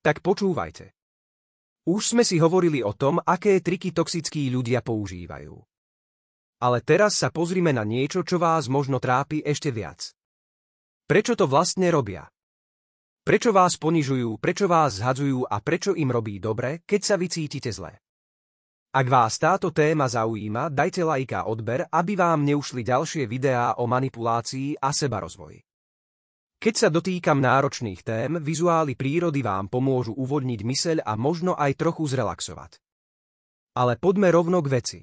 Tak počúvajte. Už sme si hovorili o tom, aké triky toxickí ľudia používajú. Ale teraz sa pozrime na niečo, čo vás možno trápi ešte viac. Prečo to vlastne robia? Prečo vás ponižujú, prečo vás zhadzujú a prečo im robí dobre, keď sa vy cítite zle? Ak vás táto téma zaujíma, dajte like a odber, aby vám neušli ďalšie videá o manipulácii a sebarozvoji. Keď sa dotýkam náročných tém, vizuály prírody vám pomôžu uvoľniť myseľ a možno aj trochu zrelaxovať. Ale poďme rovno k veci.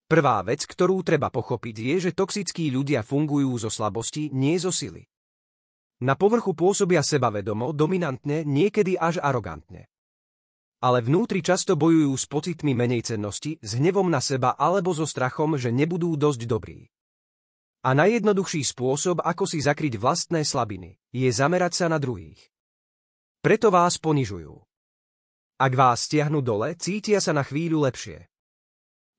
Prvá vec, ktorú treba pochopiť, je, že toxickí ľudia fungujú zo slabosti, nie zo sily. Na povrchu pôsobia sebavedomo, dominantne, niekedy až arogantne. Ale vnútri často bojujú s pocitmi menejcennosti, s hnevom na seba alebo so strachom, že nebudú dosť dobrí. A najjednoduchší spôsob, ako si zakryť vlastné slabiny, je zamerať sa na druhých. Preto vás ponižujú. Ak vás stiahnu dole, cítia sa na chvíľu lepšie.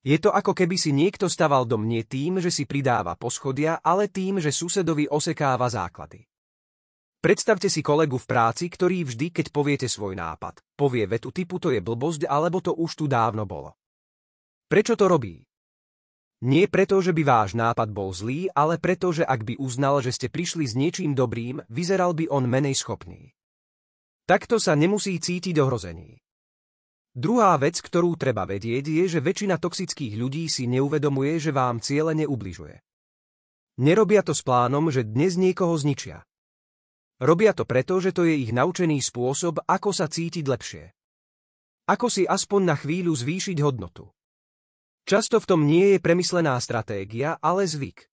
Je to ako keby si niekto staval dom nie tým, že si pridáva poschodia, ale tým, že susedovi osekáva základy. Predstavte si kolegu v práci, ktorý vždy, keď poviete svoj nápad, povie vetu typu to je blbosť alebo to už tu dávno bolo. Prečo to robí? Nie preto, že by váš nápad bol zlý, ale preto, že ak by uznal, že ste prišli s niečím dobrým, vyzeral by on menej schopný. Takto sa nemusí cítiť ohrozený. Druhá vec, ktorú treba vedieť, je, že väčšina toxických ľudí si neuvedomuje, že vám cielene ubližuje. Nerobia to s plánom, že dnes niekoho zničia. Robia to preto, že to je ich naučený spôsob, ako sa cítiť lepšie. Ako si aspoň na chvíľu zvýšiť hodnotu. Často v tom nie je premyslená stratégia, ale zvyk.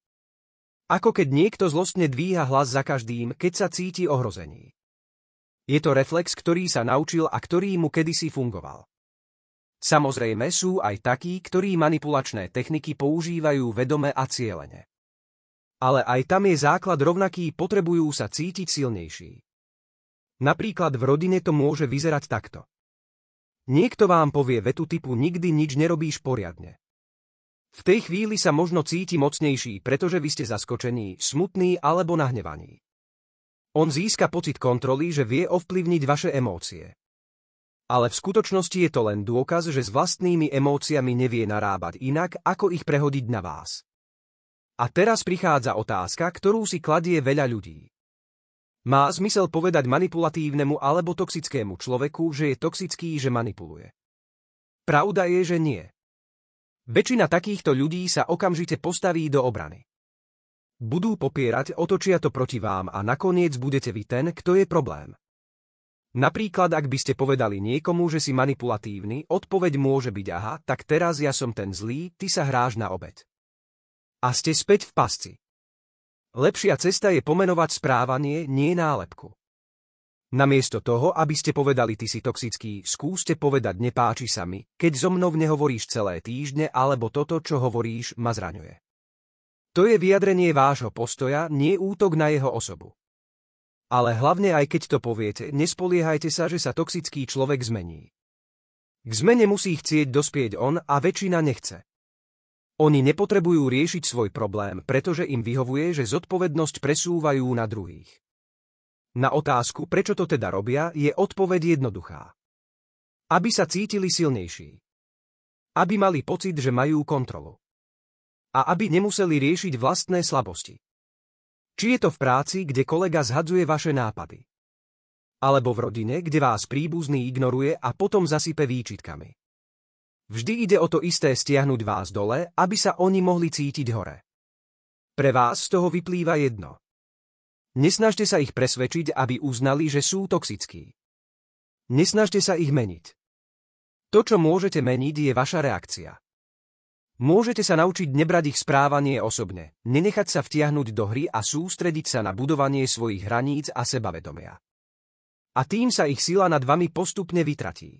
Ako keď niekto zlostne dvíha hlas za každým, keď sa cíti ohrozený. Je to reflex, ktorý sa naučil a ktorý mu kedysi fungoval. Samozrejme sú aj takí, ktorí manipulačné techniky používajú vedome a cielene. Ale aj tam je základ rovnaký, potrebujú sa cítiť silnejší. Napríklad v rodine to môže vyzerať takto. Niekto vám povie vetu typu nikdy nič nerobíš poriadne. V tej chvíli sa možno cíti mocnejší, pretože vy ste zaskočení, smutní alebo nahnevaní. On získa pocit kontroly, že vie ovplyvniť vaše emócie. Ale v skutočnosti je to len dôkaz, že s vlastnými emóciami nevie narábať inak, ako ich prehodiť na vás. A teraz prichádza otázka, ktorú si kladie veľa ľudí. Má zmysel povedať manipulatívnemu alebo toxickému človeku, že je toxický, že manipuluje? Pravda je, že nie. Väčšina takýchto ľudí sa okamžite postaví do obrany. Budú popierať, otočia to proti vám a nakoniec budete vy ten, kto je problém. Napríklad, ak by ste povedali niekomu, že si manipulatívny, odpoveď môže byť aha, tak teraz ja som ten zlý, ty sa hráš na obeť. A ste späť v pasci. Lepšia cesta je pomenovať správanie, nie nálepku. Namiesto toho, aby ste povedali ty si toxický, skúste povedať nepáči sa mi, keď so mnou nehovoríš celé týždne alebo toto, čo hovoríš, ma zraňuje. To je vyjadrenie vášho postoja, nie útok na jeho osobu. Ale hlavne aj keď to poviete, nespoliehajte sa, že sa toxický človek zmení. K zmene musí chcieť dospieť on a väčšina nechce. Oni nepotrebujú riešiť svoj problém, pretože im vyhovuje, že zodpovednosť presúvajú na druhých. Na otázku, prečo to teda robia, je odpoveď jednoduchá. Aby sa cítili silnejší. Aby mali pocit, že majú kontrolu. A aby nemuseli riešiť vlastné slabosti. Či je to v práci, kde kolega zhadzuje vaše nápady. Alebo v rodine, kde vás príbuzný ignoruje a potom zasype výčitkami. Vždy ide o to isté stiahnuť vás dole, aby sa oni mohli cítiť hore. Pre vás z toho vyplýva jedno. Nesnažte sa ich presvedčiť, aby uznali, že sú toxickí. Nesnažte sa ich meniť. To, čo môžete meniť, je vaša reakcia. Môžete sa naučiť nebrať ich správanie osobne, nenechať sa vtiahnuť do hry a sústrediť sa na budovanie svojich hraníc a sebavedomia. A tým sa ich sila nad vami postupne vytratí.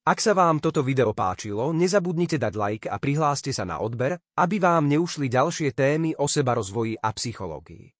Ak sa vám toto video páčilo, nezabudnite dať like a prihláste sa na odber, aby vám neušli ďalšie témy o sebarozvoji a psychológii.